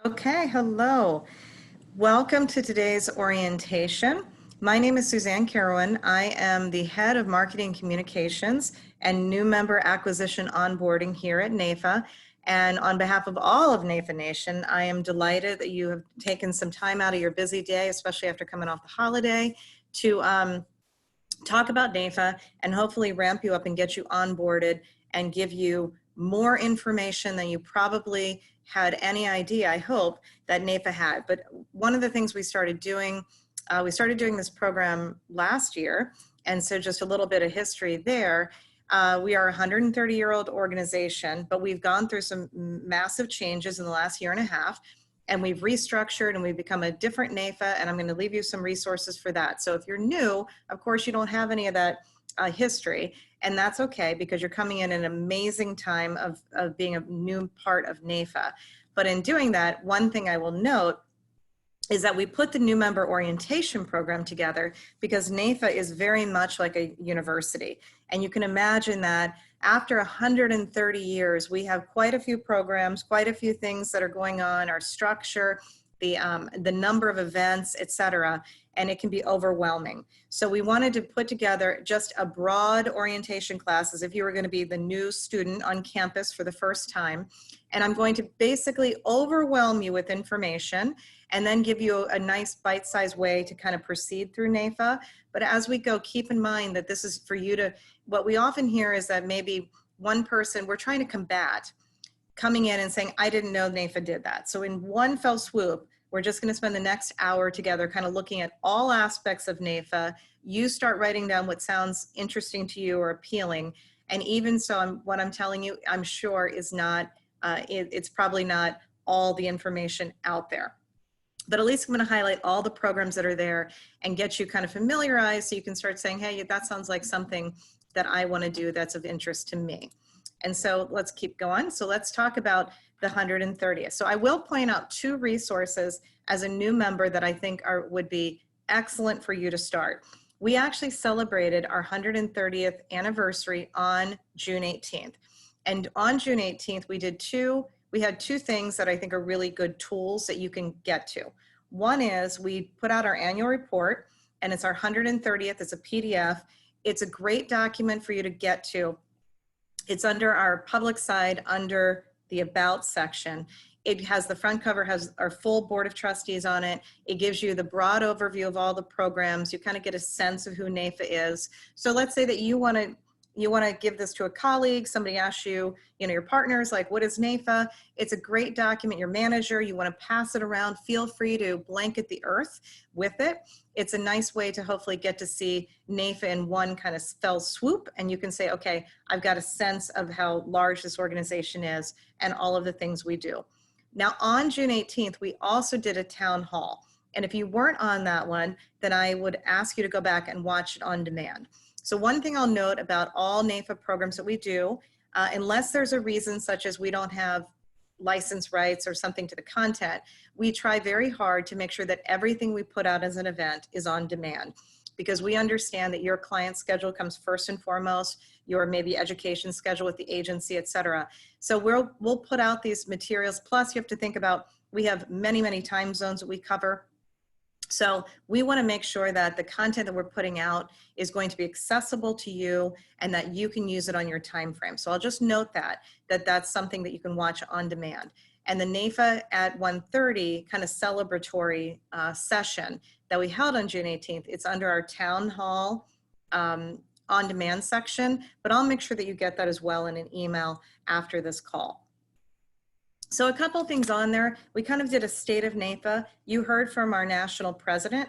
Okay, hello. Welcome to today's orientation. My name is Suzanne Carowin. I am the head of marketing communications and new member acquisition onboarding here at NAFA. And on behalf of all of NAFA Nation, I am delighted that you have taken some time out of your busy day, especially after coming off the holiday, to talk about NAFA and hopefully ramp you up and get you onboarded and give you more information than you probably had any idea, I hope, that NAFA had. But one of the things we started doing this program last year, and so just a little bit of history there. We are a 130-year-old organization, but we've gone through some massive changes in the last year and a half, and we've restructured and we've become a different NAFA, and I'm going to leave you some resources for that. So if you're new, of course, you don't have any of that history, and that's okay because you're coming in an amazing time of being a new part of NAFA. But in doing that, one thing I will note is that we put the new member orientation program together because NAFA is very much like a university. And you can imagine that after 130 years, we have quite a few programs, quite a few things that are going on, our structure, the number of events, etc., and it can be overwhelming. So we wanted to put together just a broad orientation class as if you were going to be the new student on campus for the first time. And I'm going to basically overwhelm you with information and then give you a nice bite-sized way to kind of proceed through NAFA. But as we go, keep in mind that this is for you to, what we often hear is that maybe one person, we're trying to combat coming in and saying, I didn't know NAFA did that. So in one fell swoop, we're just going to spend the next hour together kind of looking at all aspects of NAFA. You start writing down what sounds interesting to you or appealing. And even so, what I'm telling you, I'm sure is not, it's probably not all the information out there. But at least I'm going to highlight all the programs that are there and get you kind of familiarized so you can start saying, hey, that sounds like something that I want to do that's of interest to me. And so let's keep going. So let's talk about the 130th. So I will point out two resources as a new member that I think would be excellent for you to start. We actually celebrated our 130th anniversary on June 18th. And on June 18th, we had two things that I think are really good tools that you can get to. One is we put out our annual report, and it's our 130th. It's a PDF. It's a great document for you to get to. It's under our public side, under the About section. It has the front cover, has our full board of trustees on it. It gives you the broad overview of all the programs. You kind of get a sense of who NAFA is. So let's say that you want to give this to a colleague, somebody asks you, your partner's like, what is NAFA? It's a great document. Your manager, you want to pass it around, feel free to blanket the earth with it. It's a nice way to hopefully get to see NAFA in one kind of fell swoop, and you can say, okay, I've got a sense of how large this organization is and all of the things we do. Now on June 18th, we also did a town hall. And if you weren't on that one, then I would ask you to go back and watch it on demand. So one thing I'll note about all NAFA programs that we do, unless there's a reason such as we don't have license rights or something to the content, we try very hard to make sure that everything we put out as an event is on demand, because we understand that your client schedule comes first and foremost, your maybe education schedule with the agency, et cetera. So we'll put out these materials. Plus you have to think about, we have many, many time zones that we cover. So we want to make sure that the content that we're putting out is going to be accessible to you and that you can use it on your time frame. So I'll just note that's something that you can watch on demand. And the NAFA at 1:30 kind of celebratory session that we held on June 18th, it's under our town hall on demand section, but I'll make sure that you get that as well in an email after this call. So a couple of things on there. We kind of did a state of NAFA. You heard from our national president,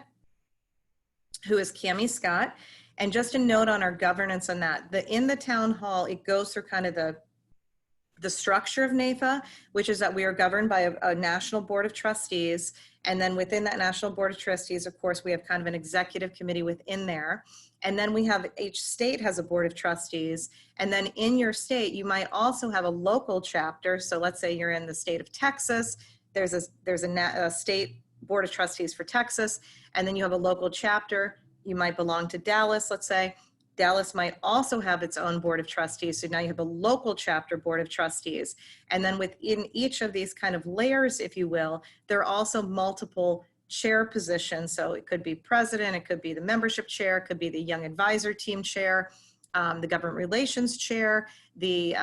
who is Cammie Scott. And just a note on our governance on that. In the town hall, it goes through kind of the structure of NAFA, which is that we are governed by a national board of trustees. And then within that national board of trustees, of course, we have kind of an executive committee within there. And then we have, each state has a board of trustees. And then in your state, you might also have a local chapter. So let's say you're in the state of Texas, there's a state board of trustees for Texas, and then you have a local chapter. You might belong to Dallas, let's say. Dallas might also have its own board of trustees. So now you have a local chapter board of trustees. And then within each of these kind of layers, if you will, there are also multiple chair positions. So it could be president, it could be the membership chair, it could be the young advisor team chair, the government relations chair, the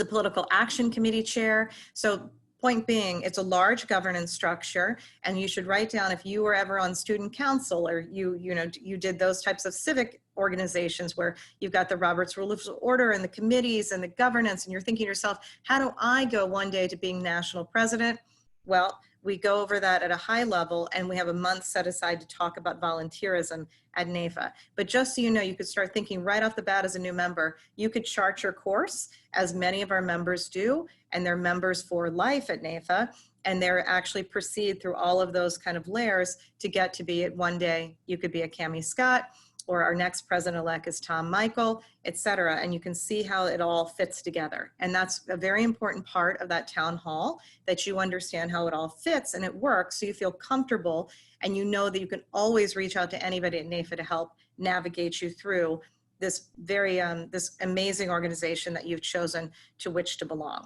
political action committee chair. So point being, it's a large governance structure, and you should write down if you were ever on student council, or you did those types of civic organizations where you've got the Robert's Rules of Order and the committees and the governance, and you're thinking to yourself, how do I go one day to being national president? Well, we go over that at a high level, and we have a month set aside to talk about volunteerism at NAFA. But just so you know, you could start thinking right off the bat as a new member, you could chart your course, as many of our members do, and they're members for life at NAFA, and they're actually proceed through all of those kind of layers to get to be, one day you could be a Cami Scott, or our next president-elect is Tom Michael, et cetera. And you can see how it all fits together. And that's a very important part of that town hall, that you understand how it all fits and it works, so you feel comfortable and you know that you can always reach out to anybody at NAFA to help navigate you through this very, this amazing organization that you've chosen to which to belong.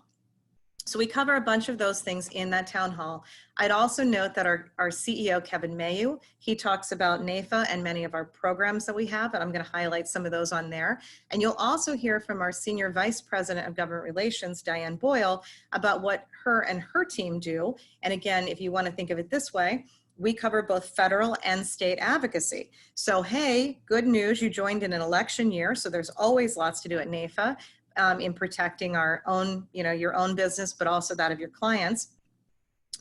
So we cover a bunch of those things in that town hall. I'd also note that our CEO, Kevin Mayu, he talks about NAFA and many of our programs that we have, and I'm going to highlight some of those on there. And you'll also hear from our Senior Vice President of Government Relations, Diane Boyle, about what her and her team do. And again, if you want to think of it this way, we cover both federal and state advocacy. So, hey, good news, you joined in an election year, so there's always lots to do at NAFA. In protecting our own, your own business, but also that of your clients.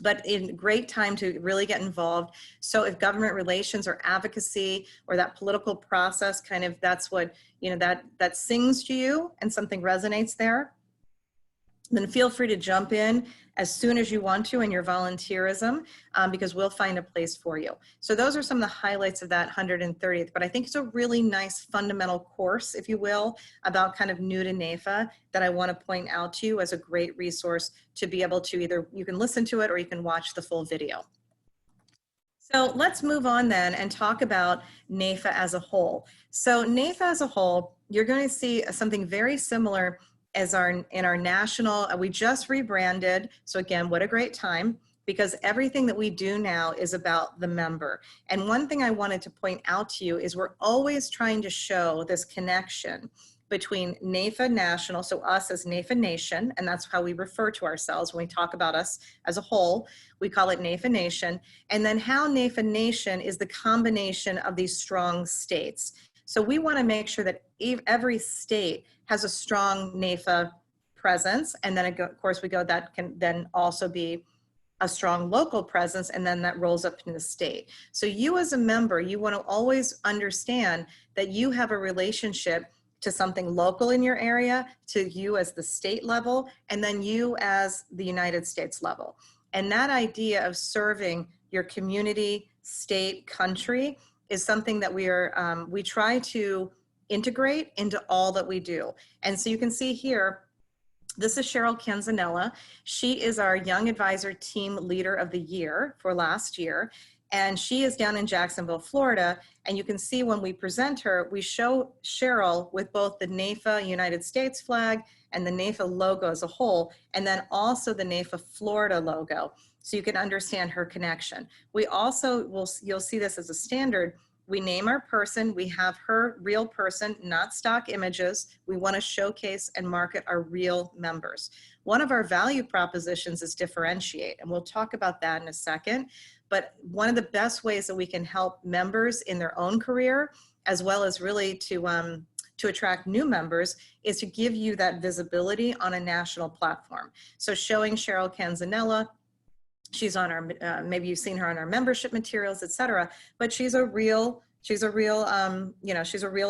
But in great time to really get involved. So if government relations or advocacy or that political process kind of, that's what, that sings to you and something resonates there, then feel free to jump in as soon as you want to in your volunteerism, because we'll find a place for you. So those are some of the highlights of that 130th, but I think it's a really nice fundamental course, if you will, about kind of new to NAFA that I want to point out to you as a great resource to be able to either, you can listen to it or you can watch the full video. So let's move on then and talk about NAFA as a whole. So NAFA as a whole, you're going to see something very similar as in our national, we just rebranded. So again, what a great time, because everything that we do now is about the member. And one thing I wanted to point out to you is we're always trying to show this connection between NAFA National, so us as NAFA Nation, and that's how we refer to ourselves when we talk about us as a whole, we call it NAFA Nation, and then how NAFA Nation is the combination of these strong states. So we want to make sure that every state has a strong NAFA presence, and then of course that can then also be a strong local presence, and then that rolls up into the state. So you as a member, you want to always understand that you have a relationship to something local in your area, to you as the state level, and then you as the United States level. And that idea of serving your community, state, country is something that we try to integrate into all that we do. And so you can see here, this is Cheryl Canzanella. She is our Young Advisor Team Leader of the Year for last year. And she is down in Jacksonville, Florida. And you can see when we present her, we show Cheryl with both the NAFA United States flag and the NAFA logo as a whole, and then also the NAFA Florida logo, so you can understand her connection. We also you'll see this as a standard. We name our person, we have her real person, not stock images. We want to showcase and market our real members. One of our value propositions is differentiate, and we'll talk about that in a second. But one of the best ways that we can help members in their own career, as well as really to attract new members, is to give you that visibility on a national platform. So showing Cheryl Canzanella, she's on our, maybe you've seen her on our membership materials, et cetera, but she's a real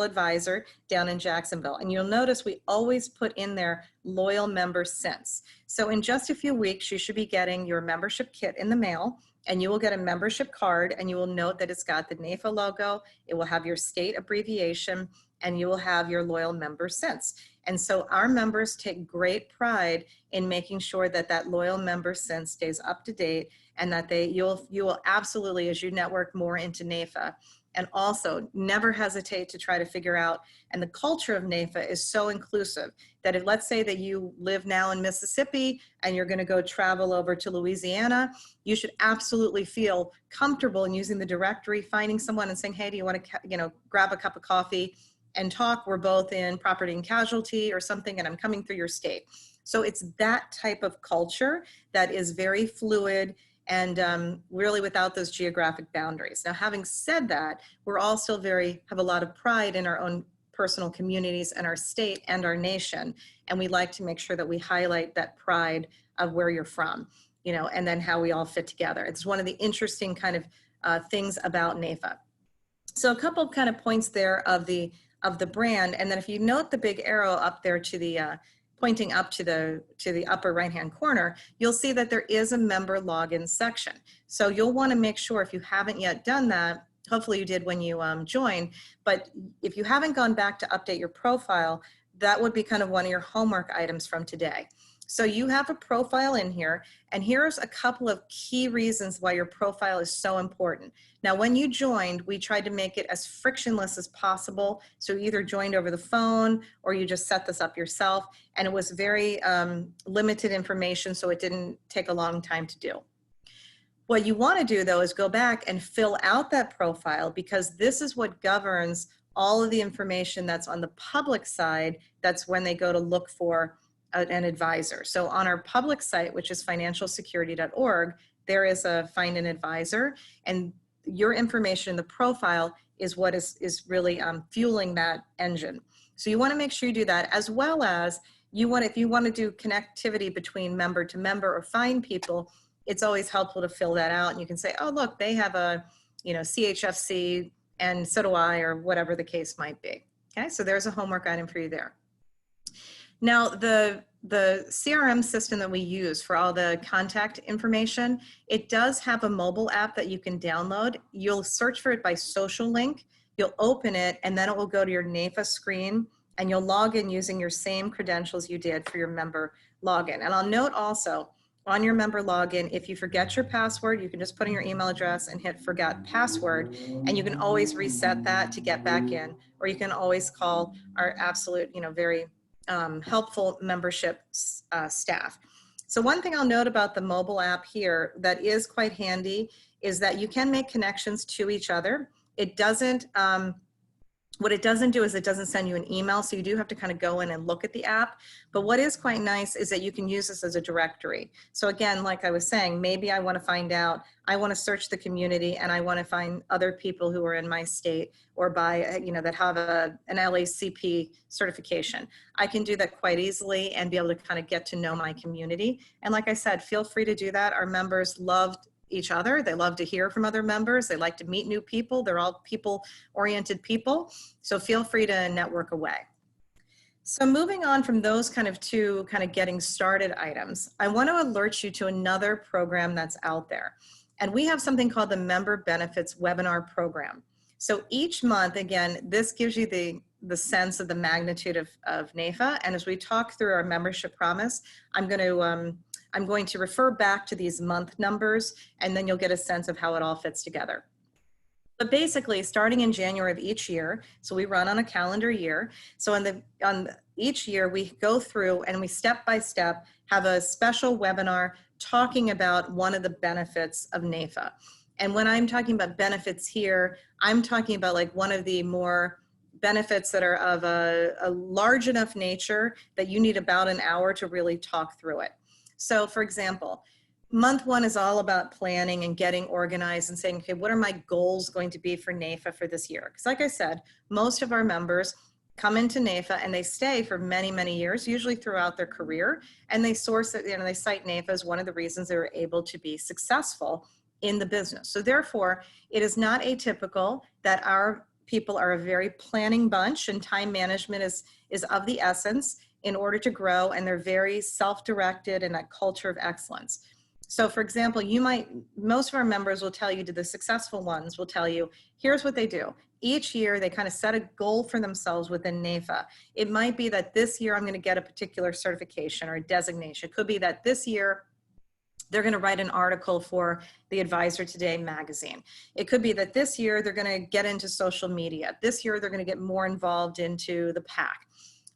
advisor down in Jacksonville. And you'll notice we always put in there loyal member since. So in just a few weeks, you should be getting your membership kit in the mail, and you will get a membership card, and you will note that it's got the NAFA logo, it will have your state abbreviation, and you will have your loyal member since. And so our members take great pride in making sure that that loyal member since stays up to date, and that you will absolutely, as you network more into NAFA, And also never hesitate to try to figure out, and the culture of NAIFA is so inclusive that if, let's say that you live now in Mississippi and you're going to go travel over to Louisiana, you should absolutely feel comfortable in using the directory, finding someone and saying, hey, do you want to, grab a cup of coffee and talk? We're both in property and casualty or something, and I'm coming through your state. So it's that type of culture that is very fluid and really without those geographic boundaries. Now, having said that, we're all still have a lot of pride in our own personal communities and our state and our nation. And we like to make sure that we highlight that pride of where you're from, and then how we all fit together. It's one of the interesting kind of things about NAIFA. So a couple of kind of points there of the brand. And then if you note the big arrow up there to the pointing up to the upper right-hand corner, you'll see that there is a member login section. So you'll want to make sure, if you haven't yet done that, hopefully you did when you joined, but if you haven't gone back to update your profile, that would be kind of one of your homework items from today. So you have a profile in here, and here's a couple of key reasons why your profile is so important. Now, when you joined, we tried to make it as frictionless as possible. So you either joined over the phone or you just set this up yourself, and it was very limited information, so it didn't take a long time to do. What you want to do, though, is go back and fill out that profile, because this is what governs all of the information that's on the public side. That's when they go to look for an advisor. So on our public site, which is financialsecurity.org, there is a find an advisor, and your information in the profile is what is really fueling that engine. So you want to make sure you do that, as well as if you want to do connectivity between member to member or find people, it's always helpful to fill that out. And you can say, oh, look, they have a, CHFC, and so do I, or whatever the case might be. Okay, so there's a homework item for you there. Now, the CRM system that we use for all the contact information, it does have a mobile app that you can download. You'll search for it by social link, you'll open it, and then it will go to your NAIFA screen, and you'll log in using your same credentials you did for your member login. And I'll note also, on your member login, if you forget your password, you can just put in your email address and hit forgot password, and you can always reset that to get back in, or you can always call our absolute, very helpful membership staff. So one thing I'll note about the mobile app here that is quite handy is that you can make connections to each other. It doesn't, what it doesn't do is it doesn't send you an email, so you do have to kind of go in and look at the app. But what is quite nice is that you can use this as a directory. So again, like I was saying, maybe I want to find out, I want to search the community and I want to find other people who are in my state or that have an LACP certification. I can do that quite easily and be able to kind of get to know my community. And like I said, feel free to do that. Our members loved each other. They love to hear from other members. They like to meet new people. They're all people-oriented people. So feel free to network away. So moving on from those two getting started items, I want to alert you to another program that's out there. And we have something called the Member Benefits Webinar Program. So each month, again, this gives you the sense of the magnitude of NAIFA. And as we talk through our membership promise, I'm going to refer back to these month numbers, and then you'll get a sense of how it all fits together. But basically, starting in January of each year, so we run on a calendar year. So on each year, we go through and we step by step have a special webinar talking about one of the benefits of NAIFA. And when I'm talking about benefits here, I'm talking about like one of the more benefits that are of a large enough nature that you need about an hour to really talk through it. So for example, month one is all about planning and getting organized and saying, okay, what are my goals going to be for NAIFA for this year? Because like I said, most of our members come into NAIFA and they stay for many, many years, usually throughout their career. And they source it, they cite NAIFA as one of the reasons they were able to be successful in the business. So therefore, it is not atypical that our people are a very planning bunch, and time management is of the essence in order to grow, and they're very self-directed in that culture of excellence. So for example, most of our members will tell you, the successful ones will tell you, here's what they do. Each year, they kind of set a goal for themselves within NAIFA. It might be that this year I'm going to get a particular certification or a designation. It could be that this year they're going to write an article for the Advisor Today magazine. It could be that this year they're going to get into social media. This year they're going to get more involved into the PAC,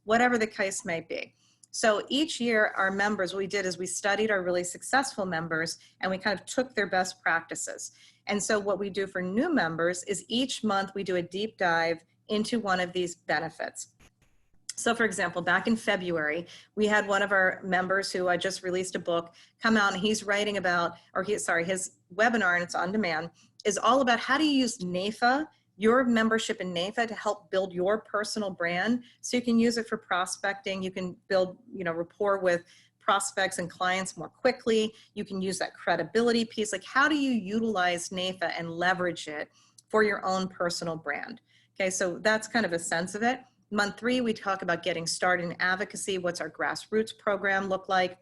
whatever the case may be. So each year our members, what we did is we studied our really successful members and we kind of took their best practices. And so what we do for new members is each month we do a deep dive into one of these benefits. So for example, back in February, we had one of our members who I just released a book come out, and he's writing about, his webinar, and it's on demand, is all about how do you use NAIFA, your membership in NAIFA, to help build your personal brand. So you can use it for prospecting. You can build, rapport with prospects and clients more quickly. You can use that credibility piece. Like, how do you utilize NAIFA and leverage it for your own personal brand? Okay, so that's kind of a sense of it. Month 3, we talk about getting started in advocacy. What's our grassroots program look like,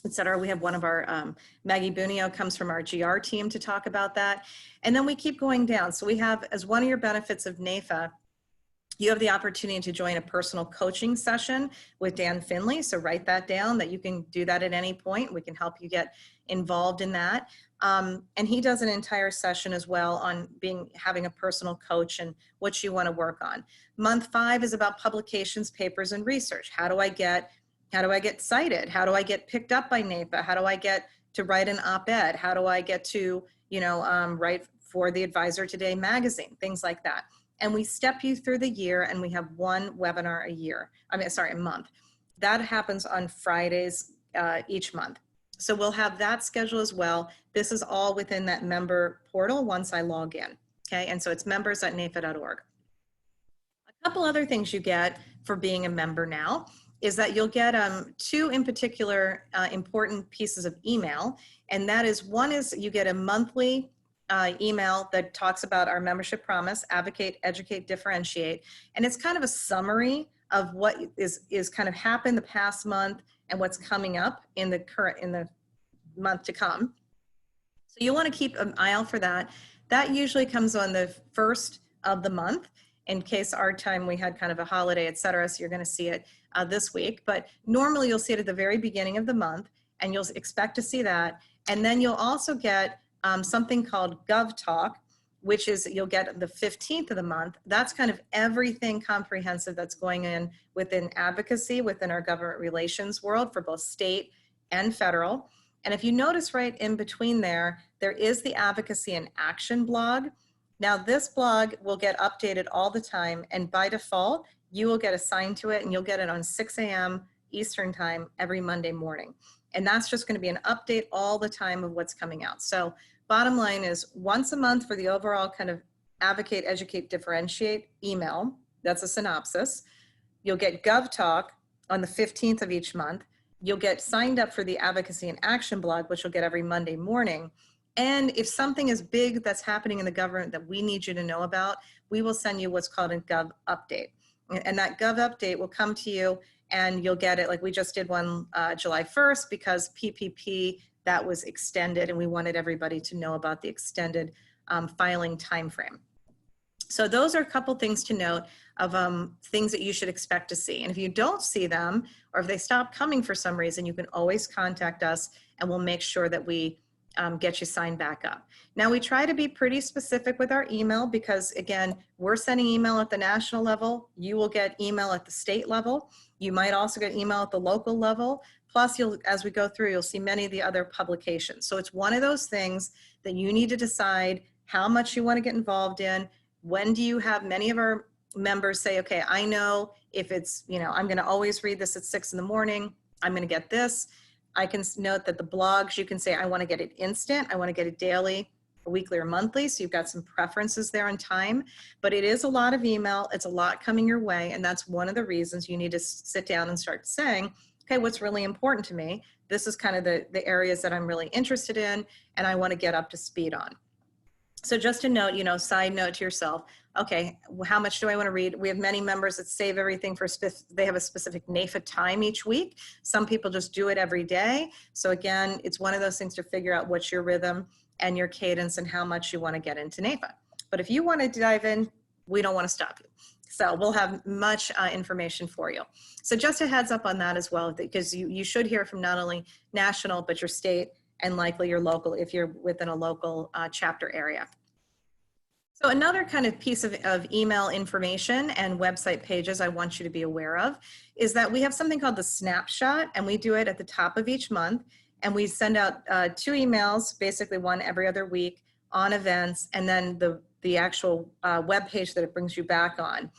et cetera. We have one of our, Maggie Bunio comes from our GR team to talk about that. And then we keep going down. So we have, as one of your benefits of NAIFA, you have the opportunity to join a personal coaching session with Dan Finley. So write that down, that you can do that at any point. We can help you get involved in that. And he does an entire session as well on having a personal coach and what you want to work on. Month 5 is about publications, papers, and research. How do I get cited? How do I get picked up by NAIFA? How do I get to write an op-ed? How do I get to, write for the Advisor Today magazine? Things like that. And we step you through the year, and we have one webinar a month. That happens on Fridays each month. So we'll have that schedule as well. This is all within that member portal once I log in. Okay, and so it's members.naifa.org. A couple other things you get for being a member now is that you'll get 2 in particular important pieces of email. And that is, one is you get a monthly email that talks about our membership promise: advocate, educate, differentiate. And it's kind of a summary of what is kind of happened the past month and what's coming up in the month to come. So you want to keep an eye out for that. That usually comes on the 1st of the month. In case our time we had kind of a holiday, et cetera, so you're going to see it this week. But normally you'll see it at the very beginning of the month, and you'll expect to see that. And then you'll also get something called Gov Talk, which is you'll get the 15th of the month. That's kind of everything comprehensive that's going in within advocacy, within our government relations world for both state and federal. And if you notice right in between there is the Advocacy and Action blog. Now this blog will get updated all the time, and by default, you will get assigned to it, and you'll get it on 6 a.m. Eastern time every Monday morning. And that's just going to be an update all the time of what's coming out. So bottom line is, once a month for the overall kind of advocate, educate, differentiate email. That's a synopsis. You'll get Gov Talk on the 15th of each month. You'll get signed up for the Advocacy and Action blog, which you'll get every Monday morning. And if something is big that's happening in the government that we need you to know about, we will send you what's called a Gov Update. And that Gov Update will come to you, and you'll get it, like we just did one July 1st, because PPP, that was extended, and we wanted everybody to know about the extended filing timeframe. So those are a couple things to note of things that you should expect to see. And if you don't see them, or if they stop coming for some reason, you can always contact us, and we'll make sure that we get you signed back up. Now, we try to be pretty specific with our email, because again, we're sending email at the national level. You will get email at the state level. You might also get email at the local level. Plus, as we go through, you'll see many of the other publications. So it's one of those things that you need to decide how much you want to get involved in. When do you have many of our members say, okay, I know if it's, I'm going to always read this at 6 in the morning. I'm going to get this. I can note that the blogs, you can say, I want to get it instant. I want to get it daily, weekly, or monthly. So you've got some preferences there on time, but it is a lot of email. It's a lot coming your way. And that's one of the reasons you need to sit down and start saying, okay, what's really important to me? This is kind of the areas that I'm really interested in, and I want to get up to speed on. So just a note, side note to yourself, okay, how much do I want to read? We have many members that save everything for, they have a specific NAIFA time each week. Some people just do it every day. So again, it's one of those things to figure out what's your rhythm and your cadence and how much you want to get into NAIFA. But if you want to dive in, we don't want to stop you. So we'll have much information for you. So just a heads up on that as well, because you should hear from not only national, but your state and likely your local, if you're within a local chapter area. So another kind of piece of email information and website pages I want you to be aware of is that we have something called the snapshot, and we do it at the top of each month. And we send out 2 emails, basically one every other week on events, and then the actual web page that it brings you back on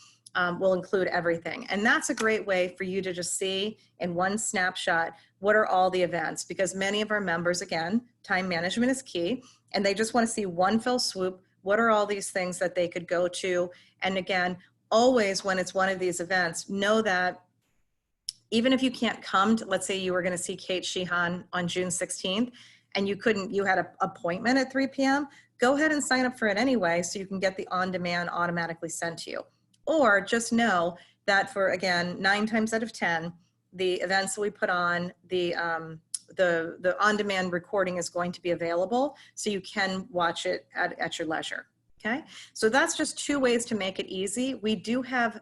will include everything. And that's a great way for you to just see in one snapshot what are all the events, because many of our members, again, time management is key, and they just want to see one fell swoop. What are all these things that they could go to? And again, always when it's one of these events, know that even if you can't come to, let's say you were going to see Kate Sheehan on June 16th and you couldn't, you had an appointment at 3 p.m., go ahead and sign up for it anyway so you can get the on-demand automatically sent to you. Or just know that for, again, 9 times out of 10, the events that we put on, the on-demand recording is going to be available so you can watch it at your leisure. Okay, so that's just 2 ways to make it easy. We do have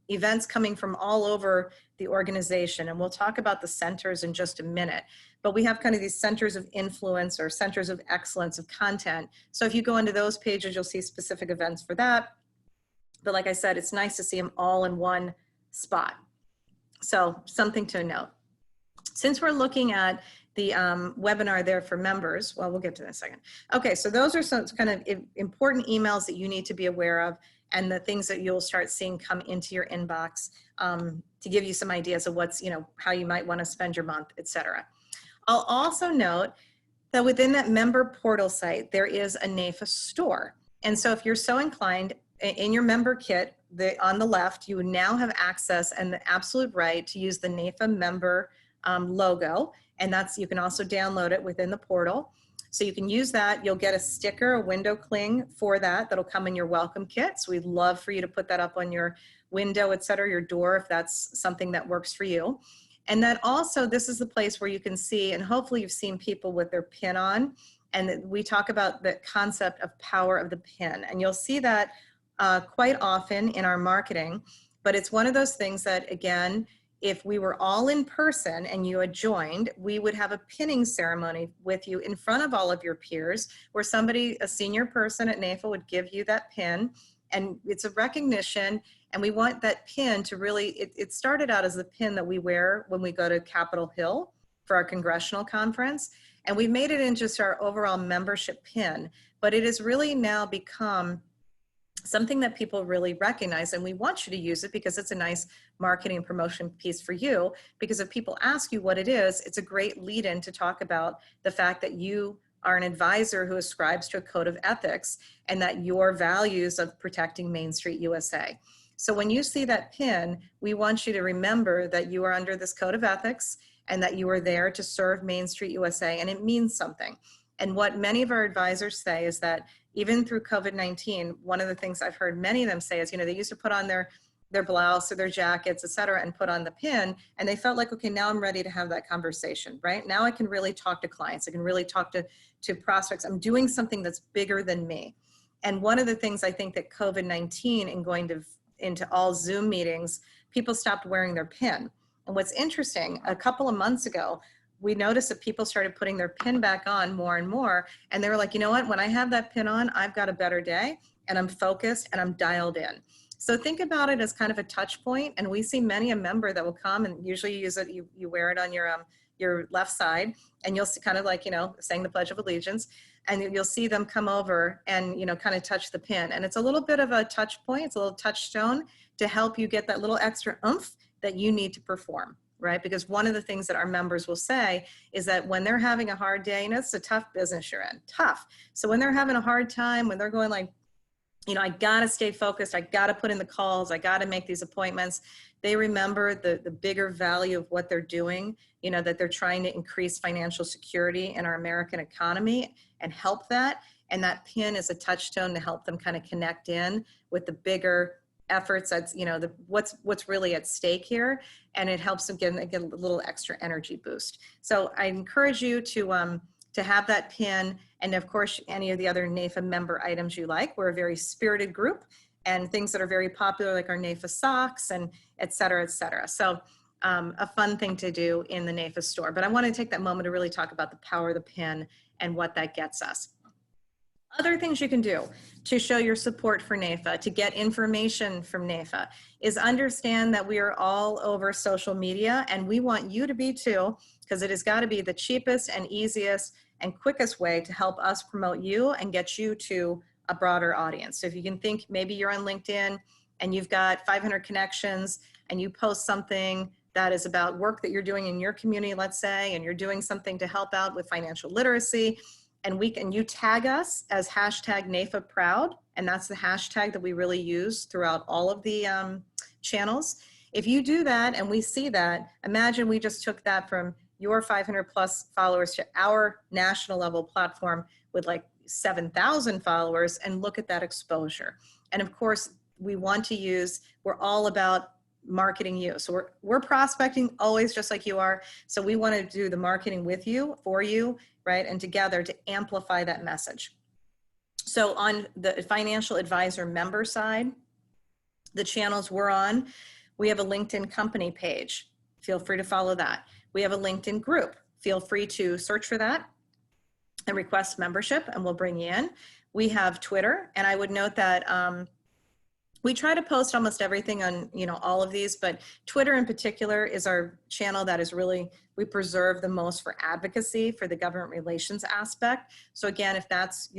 events coming from all over the organization, and we'll talk about the centers in just a minute. But we have kind of these centers of influence or centers of excellence of content. So if you go into those pages, you'll see specific events for that. But like I said, it's nice to see them all in one spot. So something to note. Since we're looking at the webinar there for members, well, we'll get to that in a second. Okay, so those are some kind of important emails that you need to be aware of and the things that you'll start seeing come into your inbox to give you some ideas of what's, how you might want to spend your month, etc. I'll also note that within that member portal site, there is a NAFA store. And so if you're so inclined, in your member kit, on the left, you would now have access and the absolute right to use the NAFA member logo. And you can also download it within the portal. So you can use that. You'll get a sticker, a window cling for that. That'll come in your welcome kit. So we'd love for you to put that up on your window, et cetera, your door, if that's something that works for you. And then also, this is the place where you can see, and hopefully you've seen people with their pin on. And we talk about the concept of power of the pin. And you'll see that quite often in our marketing. But it's one of those things that, again, if we were all in person and you had joined, we would have a pinning ceremony with you in front of all of your peers where somebody, a senior person at NAFA, would give you that pin. And it's a recognition, and we want that pin to really, it started out as the pin that we wear when we go to Capitol Hill for our congressional conference. And we've made it into just our overall membership pin, but it has really now become something that people really recognize, and we want you to use it because it's a nice marketing and promotion piece for you, because if people ask you what it is, it's a great lead-in to talk about the fact that you are an advisor who ascribes to a code of ethics and that your values of protecting Main Street USA. So when you see that pin, we want you to remember that you are under this code of ethics and that you are there to serve Main Street USA, and it means something. And what many of our advisors say is that even through COVID-19, one of the things I've heard many of them say is, they used to put on their blouse or their jackets, et cetera, and put on the pin, and they felt like, okay, now I'm ready to have that conversation, right? Now I can really talk to clients. I can really talk to prospects. I'm doing something that's bigger than me. And one of the things I think that COVID-19 and going into all Zoom meetings, people stopped wearing their pin. And what's interesting, a couple of months ago, we noticed that people started putting their pin back on more and more. And they were like, you know what, when I have that pin on, I've got a better day and I'm focused and I'm dialed in. So think about it as kind of a touch point. And we see many a member that will come, and usually you use it, you wear it on your left side, and you'll see kind of like, saying the Pledge of Allegiance, and you'll see them come over and, kind of touch the pin. And it's a little bit of a touch point. It's a little touchstone to help you get that little extra oomph that you need to perform. Right? Because one of the things that our members will say is that when they're having a hard day, it's a tough business you're in, tough. So when they're having a hard time, when they're going like, I got to stay focused, I got to put in the calls, I got to make these appointments, they remember the bigger value of what they're doing, that they're trying to increase financial security in our American economy and help that. And that pin is a touchstone to help them kind of connect in with the bigger efforts. That's what's really at stake here, and it helps them get a little extra energy boost. So I encourage you to have that pin, and of course any of the other NAFA member items you like. We're a very spirited group, and things that are very popular like our NAFA socks and et cetera, et cetera. So a fun thing to do in the NAFA store. But I want to take that moment to really talk about the power of the pin and what that gets us. Other things you can do to show your support for NAFA, to get information from NAFA, is understand that we are all over social media, and we want you to be too, because it has got to be the cheapest and easiest and quickest way to help us promote you and get you to a broader audience. So if you can think, maybe you're on LinkedIn and you've got 500 connections and you post something that is about work that you're doing in your community, let's say, and you're doing something to help out with financial literacy, and you tag us as hashtag NAFA Proud, and that's the hashtag that we really use throughout all of the channels. If you do that and we see that, imagine we just took that from your 500 plus followers to our national level platform with like 7,000 followers, and look at that exposure. And of course, we want to use, we're all about marketing you. So we're prospecting always just like you are. So we want to do the marketing with you, for you, right? And together to amplify that message. So on the financial advisor member side, the channels we're on, we have a LinkedIn company page. Feel free to follow that. We have a LinkedIn group. Feel free to search for that and request membership, and we'll bring you in. We have Twitter, and I would note that we try to post almost everything on, all of these, but Twitter in particular is our channel that is really, we preserve the most for advocacy for the government relations aspect. So again, if that's,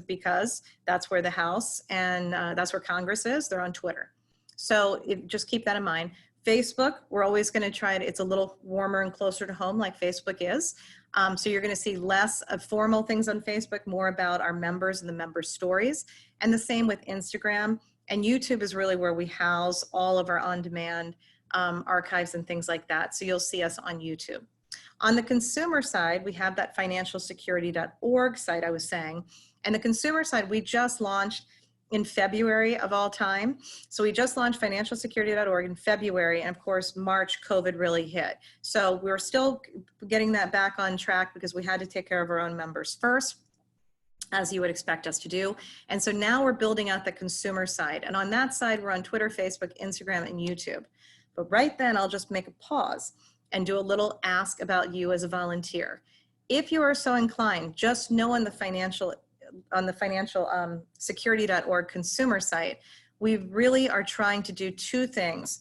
because that's where the House and that's where Congress is, they're on Twitter. So just keep that in mind. Facebook, we're always gonna try it, it's a little warmer and closer to home like Facebook is. So you're gonna see less of formal things on Facebook, more about our members and the member stories. And the same with Instagram. And YouTube is really where we house all of our on-demand archives and things like that. So you'll see us on YouTube. On the consumer side, we have that financialsecurity.org site I was saying. And the consumer side, we just launched in February of all time. So we just launched financialsecurity.org in February. And of course, March, COVID really hit. So we're still getting that back on track because we had to take care of our own members first, as you would expect us to do. And so now we're building out the consumer side. And on that side, we're on Twitter, Facebook, Instagram, and YouTube. But right then, I'll just make a pause and do a little ask about you as a volunteer. If you are so inclined, just know on the financialsecurity.org consumer site, we really are trying to do two things.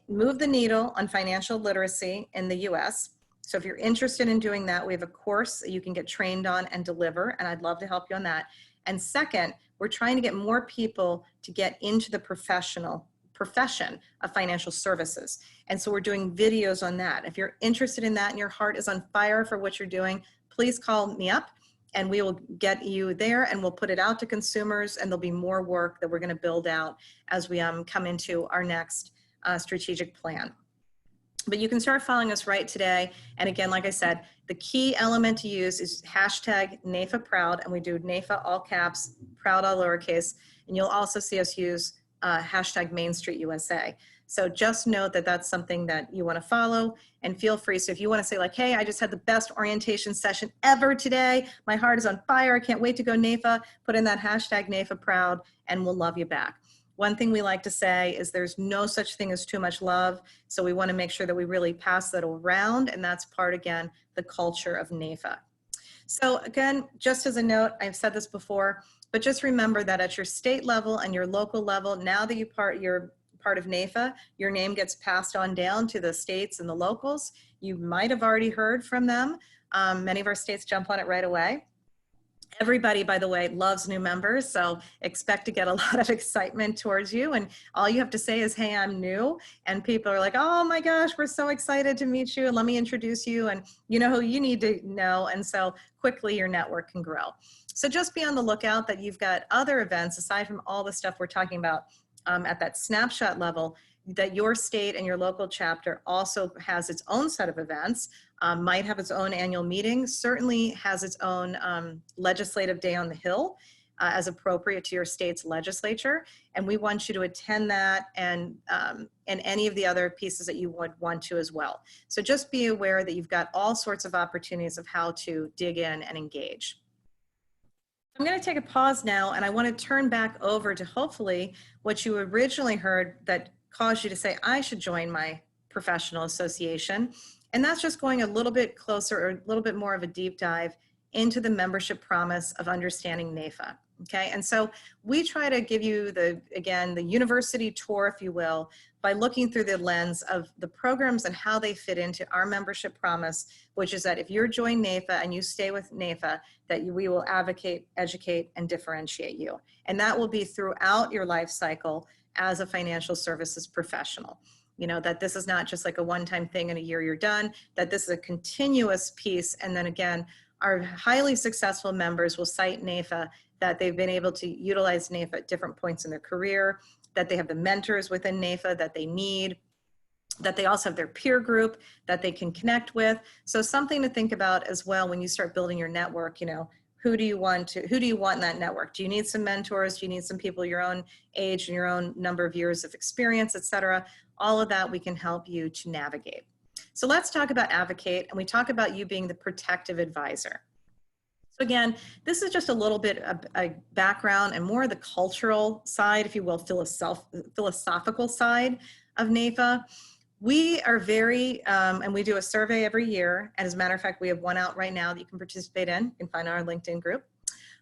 Move the needle on financial literacy in the US. So if you're interested in doing that, we have a course that you can get trained on and deliver, and I'd love to help you on that. And second, we're trying to get more people to get into the profession of financial services. And so we're doing videos on that. If you're interested in that and your heart is on fire for what you're doing, please call me up and we will get you there, and we'll put it out to consumers, and there'll be more work that we're going to build out as we come into our next strategic plan. But you can start following us right today. And again, like I said, the key element to use is hashtag NAFA Proud, and we do NAFA all caps, Proud all lowercase, and you'll also see us use hashtag Main Street USA. So just note that that's something that you want to follow, and feel free. So if you want to say like, hey, I just had the best orientation session ever today, my heart is on fire, I can't wait to go NAFA, put in that hashtag NAFA Proud, and we'll love you back. One thing we like to say is there's no such thing as too much love. So we want to make sure that we really pass that around. And that's part, again, the culture of NAFA. So again, just as a note, I've said this before, but just remember that at your state level and your local level, now that you're part of NAFA, your name gets passed on down to the states and the locals. You might have already heard from them. Many of our states jump on it right away. Everybody, by the way, loves new members, so expect to get a lot of excitement towards you. And all you have to say is, hey, I'm new. And people are like, oh my gosh, we're so excited to meet you. And let me introduce you. And you know who you need to know. And so quickly your network can grow. So just be on the lookout that you've got other events aside from all the stuff we're talking about at that snapshot level, that your state and your local chapter also has its own set of events, might have its own annual meeting, certainly has its own legislative day on the Hill as appropriate to your state's legislature. And we want you to attend that and any of the other pieces that you would want to as well. So just be aware that you've got all sorts of opportunities of how to dig in and engage. I'm going to take a pause now, and I want to turn back over to hopefully what you originally heard that caused you to say, I should join my professional association. And that's just going a little bit closer or a little bit more of a deep dive into the membership promise of understanding NAIFA. Okay, and so we try to give you the university tour, if you will, by looking through the lens of the programs and how they fit into our membership promise, which is that if you're joining NAIFA and you stay with NAIFA, that we will advocate, educate, and differentiate you. And that will be throughout your life cycle as a financial services professional. You know, that this is not just like a one-time thing in a year you're done, that this is a continuous piece. And then again, our highly successful members will cite NAIFA, that they've been able to utilize NAIFA at different points in their career, that they have the mentors within NAIFA that they need, that they also have their peer group that they can connect with. So something to think about as well when you start building your network. You know, who do you want in that network? Do you need some mentors? Do you need some people your own age and your own number of years of experience, et cetera? All of that we can help you to navigate. So let's talk about advocate, and we talk about you being the protective advisor. So again, this is just a little bit of a background and more of the cultural side, if you will, philosophical side of NAIFA. We are very, and we do a survey every year. And as a matter of fact, we have one out right now that you can participate in. You can find our LinkedIn group.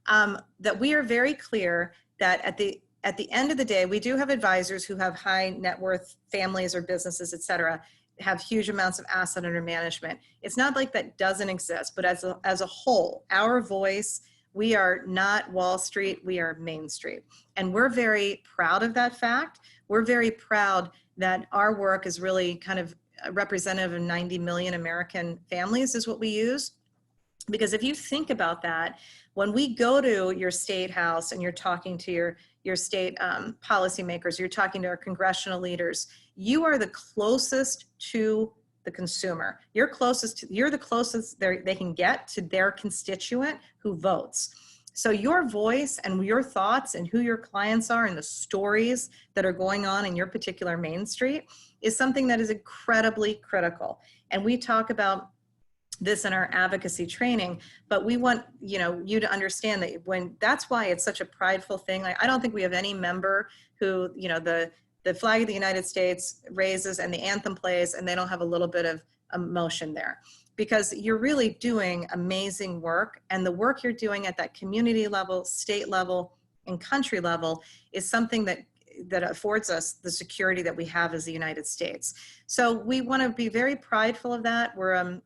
That we are very clear that at the end of the day, we do have advisors who have high net worth families or businesses, et cetera, have huge amounts of asset under management. It's not like that doesn't exist, but as a whole, our voice, we are not Wall Street, we are Main Street. And we're very proud of that fact. We're very proud that our work is really kind of representative of 90 million American families is what we use. Because if you think about that, when we go to your state house and you're talking to your state policymakers, you're talking to our congressional leaders, you are the closest to the consumer. You're the closest they can get to their constituent who votes. So your voice and your thoughts and who your clients are and the stories that are going on in your particular Main Street is something that is incredibly critical. And we talk about this in our advocacy training, but we want you to understand that that's why it's such a prideful thing. Like, I don't think we have any member who, the flag of the United States raises and the anthem plays and they don't have a little bit of emotion there, because you're really doing amazing work, and the work you're doing at that community level, state level, and country level is something that affords us the security that we have as the United States. So we want to be very prideful of that. We're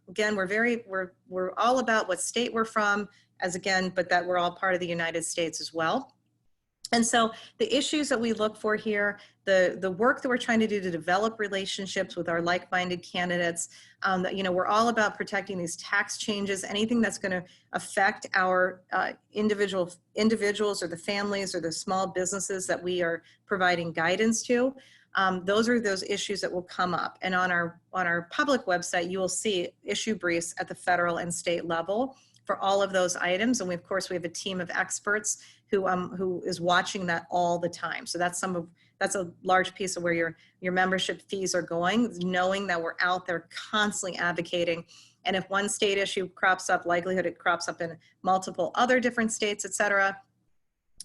we're all about what state we're from, but that we're all part of the United States as well. And so the issues that we look for here, the work that we're trying to do to develop relationships with our like-minded candidates, we're all about protecting these tax changes, anything that's going to affect our individuals or the families or the small businesses that we are providing guidance to. Those are those issues that will come up. And on our public website, you will see issue briefs at the federal and state level for all of those items. And we have a team of experts who is watching that all the time. So that's a large piece of where your membership fees are going, knowing that we're out there constantly advocating. And if one state issue crops up, likelihood it crops up in multiple other different states, et cetera.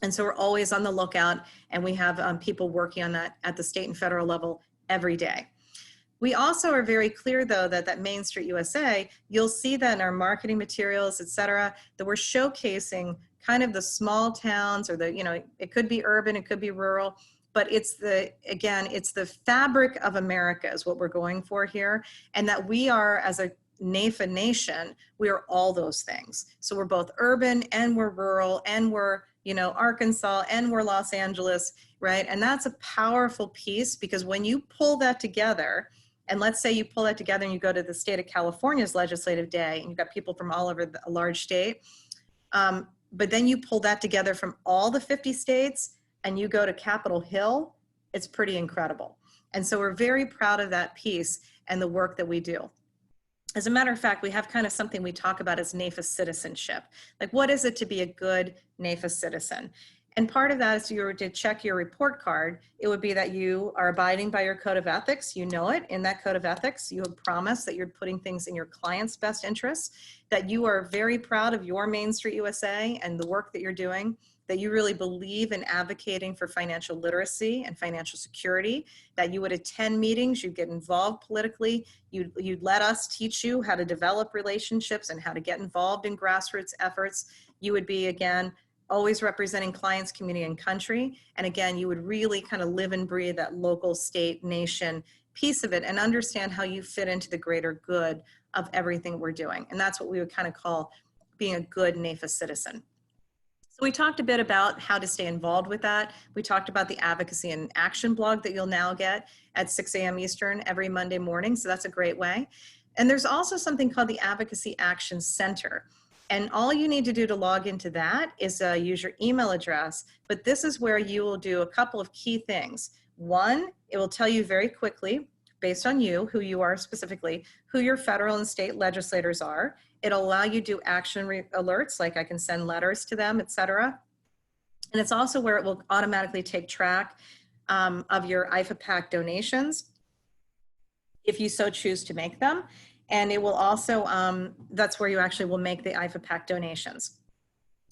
And so we're always on the lookout, and we have people working on that at the state and federal level every day. We also are very clear, though, that Main Street USA, you'll see that in our marketing materials, et cetera, that we're showcasing kind of the small towns, or it could be urban, it could be rural, but it's the fabric of America is what we're going for here. And that we are, as a NAIFA nation, we are all those things. So we're both urban and we're rural and we're, Arkansas and we're Los Angeles, right? And that's a powerful piece, because when you pull that together, and let's say you pull that together and you go to the state of California's legislative day, and you've got people from all over a large state, but then you pull that together from all the 50 states and you go to Capitol Hill, it's pretty incredible. And so we're very proud of that piece and the work that we do. As a matter of fact, we have kind of something we talk about as NAIFA citizenship. Like, what is it to be a good NAIFA citizen? And part of that is, if you were to check your report card, it would be that you are abiding by your code of ethics. You know it. In that code of ethics, you have promised that you're putting things in your client's best interests, that you are very proud of your Main Street USA and the work that you're doing, that you really believe in advocating for financial literacy and financial security, that you would attend meetings, you'd get involved politically, you'd let us teach you how to develop relationships and how to get involved in grassroots efforts. You would be, again, always representing clients, community, and country. And again, you would really kind of live and breathe that local, state, nation piece of it and understand how you fit into the greater good of everything we're doing. And that's what we would kind of call being a good NAIFA citizen. So we talked a bit about how to stay involved with that. We talked about the advocacy and action blog that you'll now get at 6 a.m. Eastern every Monday morning. So that's a great way. And there's also something called the Advocacy Action Center. And all you need to do to log into that is use your email address. But this is where you will do a couple of key things. One, it will tell you very quickly, based on you, who you are specifically, who your federal and state legislators are. It'll allow you to do action alerts, like I can send letters to them, et cetera. And it's also where it will automatically take track of your IFA PAC donations, if you so choose to make them. And it will also, that's where you actually will make the IFA PAC donations.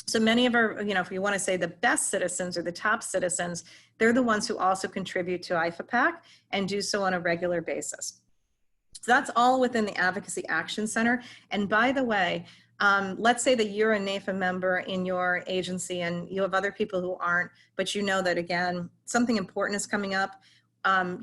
So many of our, if you want to say the best citizens or the top citizens, they're the ones who also contribute to IFA PAC and do so on a regular basis. So that's all within the Advocacy Action Center. And by the way, let's say that you're a NAIFA member in your agency and you have other people who aren't, but you know that, again, something important is coming up.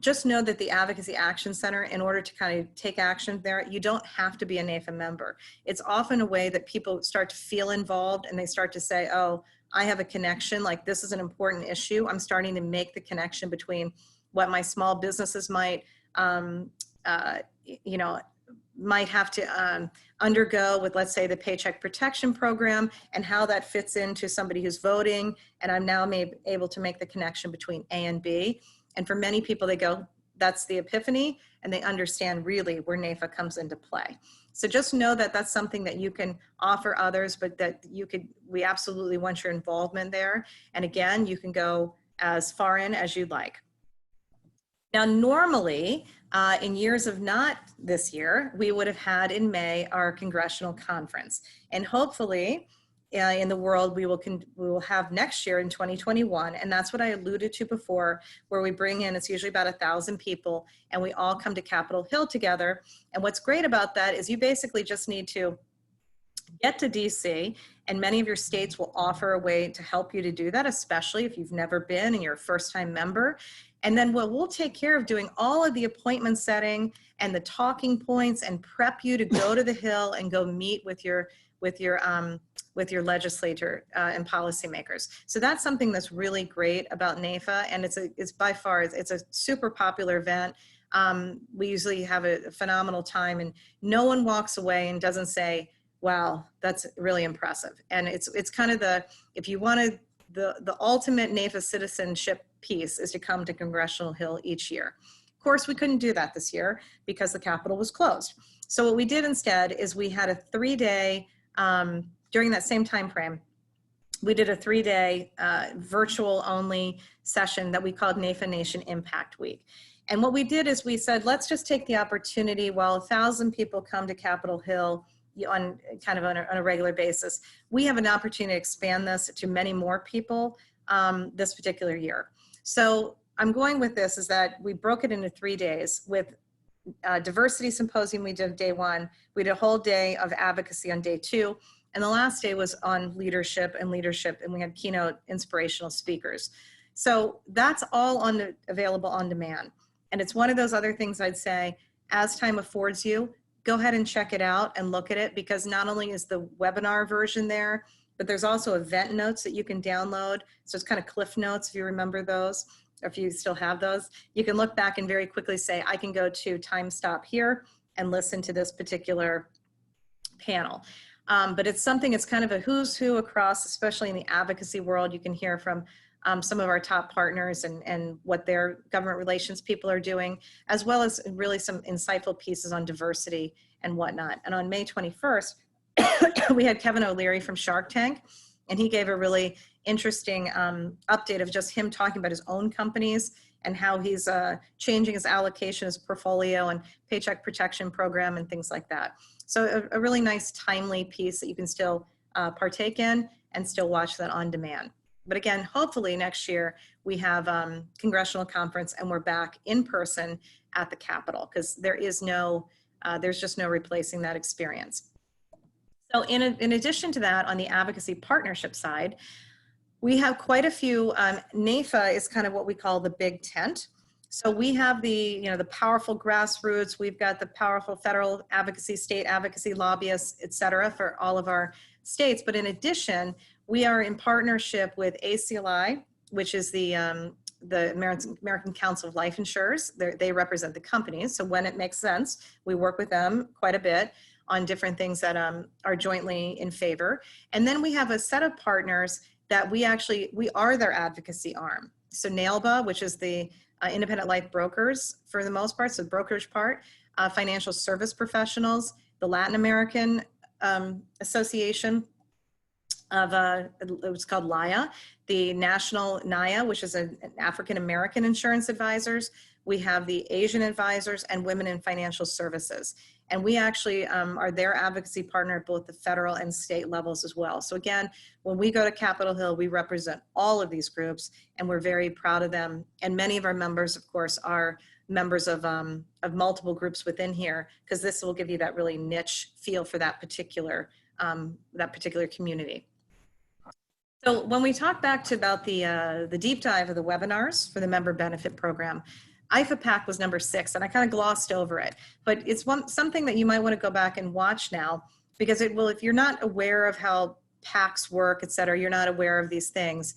Just know that the Advocacy Action Center, in order to kind of take action there, you don't have to be a NAIFA member. It's often a way that people start to feel involved and they start to say, oh, I have a connection, like this is an important issue. I'm starting to make the connection between what my small businesses might might have to undergo with, let's say, the Paycheck Protection Program and how that fits into somebody who's voting. And I'm now able to make the connection between A and B. And for many people, they go, that's the epiphany, and they understand really where NAIFA comes into play. So just know that that's something that you can offer others, but that we absolutely want your involvement there. And again, you can go as far in as you'd like. Now, normally, in years of not this year, we would have had in May our congressional conference. And hopefully, in the world, we will have next year in 2021. And that's what I alluded to before, where we bring in, it's usually about 1,000 people, and we all come to Capitol Hill together. And what's great about that is you basically just need to get to DC, and many of your states will offer a way to help you to do that, especially if you've never been and you're a first-time member. And then we'll take care of doing all of the appointment setting and the talking points and prep you to go to the Hill and go meet with your legislator and policymakers. So that's something that's really great about NAIFA, and it's by far a super popular event. We usually have a phenomenal time, and no one walks away and doesn't say, wow, that's really impressive. And it's kind of if you wanted the ultimate NAIFA citizenship piece is to come to Congressional Hill each year. Of course, we couldn't do that this year because the Capitol was closed. So what we did instead is we had a 3-day, during that same time frame, we did a 3-day virtual only session that we called NAIFA Nation Impact Week. And what we did is we said, let's just take the opportunity while 1,000 people come to Capitol Hill on a regular basis. We have an opportunity to expand this to many more people this particular year. So I'm going with this is that we broke it into 3 days with diversity symposium we did day 1. We did a whole day of advocacy on day 2. And the last day was on leadership, and we had keynote inspirational speakers. So that's all available on demand. And it's one of those other things I'd say, as time affords you, go ahead and check it out and look at it, because not only is the webinar version there, but there's also event notes that you can download. So it's kind of cliff notes, if you remember those, or if you still have those. You can look back and very quickly say, I can go to time stop here and listen to this particular panel. But it's something, it's kind of a who's who across, especially in the advocacy world. You can hear from some of our top partners and what their government relations people are doing, as well as really some insightful pieces on diversity and whatnot. And on May 21st, we had Kevin O'Leary from Shark Tank, and he gave a really interesting update of just him talking about his own companies and how he's changing his allocation, his portfolio, and Paycheck Protection Program and things like that. So a really nice, timely piece that you can still partake in and still watch that on demand. But again, hopefully next year we have congressional conference and we're back in person at the Capitol, because there's just no replacing that experience. So in addition to that, on the advocacy partnership side, we have quite a few. NAFA is kind of what we call the big tent. So we have the powerful grassroots. We've got the powerful federal advocacy, state advocacy lobbyists, et cetera, for all of our states. But in addition, we are in partnership with ACLI, which is the American Council of Life Insurers. They represent the companies. So when it makes sense, we work with them quite a bit on different things that are jointly in favor. And then we have a set of partners that we are their advocacy arm. So NAILBA, which is the independent life brokers for the most part, so the brokerage part, financial service professionals, the Latin American Association of, it was called LAIA, the National NAIA, which is an African American insurance advisors. We have the Asian advisors and women in financial services. And we actually are their advocacy partner at both the federal and state levels as well. So again, when we go to Capitol Hill, we represent all of these groups and we're very proud of them. And many of our members, of course, are members of multiple groups within here, because this will give you that really niche feel for that particular community. So when we talk back to about the deep dive of the webinars for the member benefit program, IFA-PAC was number 6, and I kind of glossed over it, but it's something that you might want to go back and watch now, because it will, if you're not aware of how PACs work, et cetera, you're not aware of these things,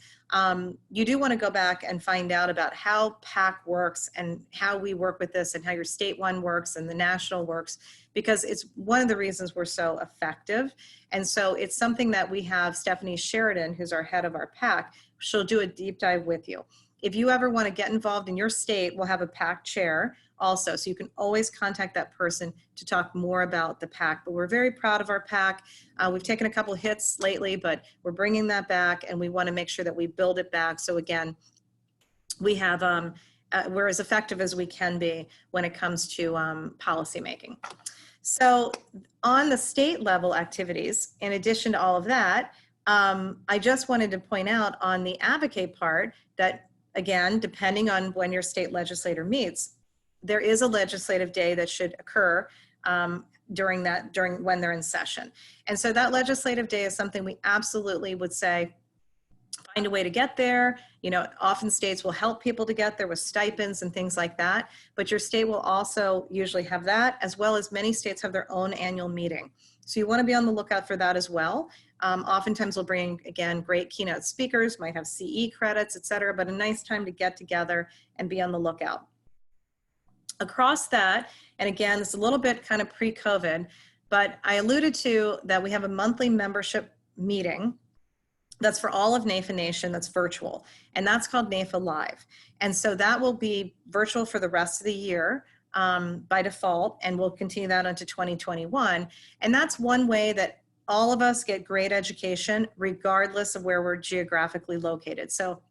you do want to go back and find out about how PAC works and how we work with this and how your state one works and the national works, because it's one of the reasons we're so effective. And so it's something that we have Stephanie Sheridan, who's our head of our PAC, she'll do a deep dive with you. If you ever want to get involved in your state, we'll have a PAC chair also. So you can always contact that person to talk more about the PAC. But we're very proud of our PAC. We've taken a couple hits lately, but we're bringing that back and we want to make sure that we build it back. So again, we have, we're as effective as we can be when it comes to policy making. So on the state level activities, in addition to all of that, I just wanted to point out on the advocate part that, again, depending on when your state legislator meets, there is a legislative day that should occur during when they're in session. And so that legislative day is something we absolutely would say, find a way to get there. You know, often states will help people to get there with stipends and things like that, but your state will also usually have that, as well as many states have their own annual meeting. So you want to be on the lookout for that as well. Oftentimes we'll bring, again, great keynote speakers, might have CE credits, et cetera, but a nice time to get together and be on the lookout. Across that, and again, it's a little bit kind of pre-COVID, but I alluded to that we have a monthly membership meeting that's for all of NAFA Nation, that's virtual, and that's called NAFA Live. And so that will be virtual for the rest of the year by default, and we'll continue that into 2021. And that's one way that all of us get great education regardless of where we're geographically located. So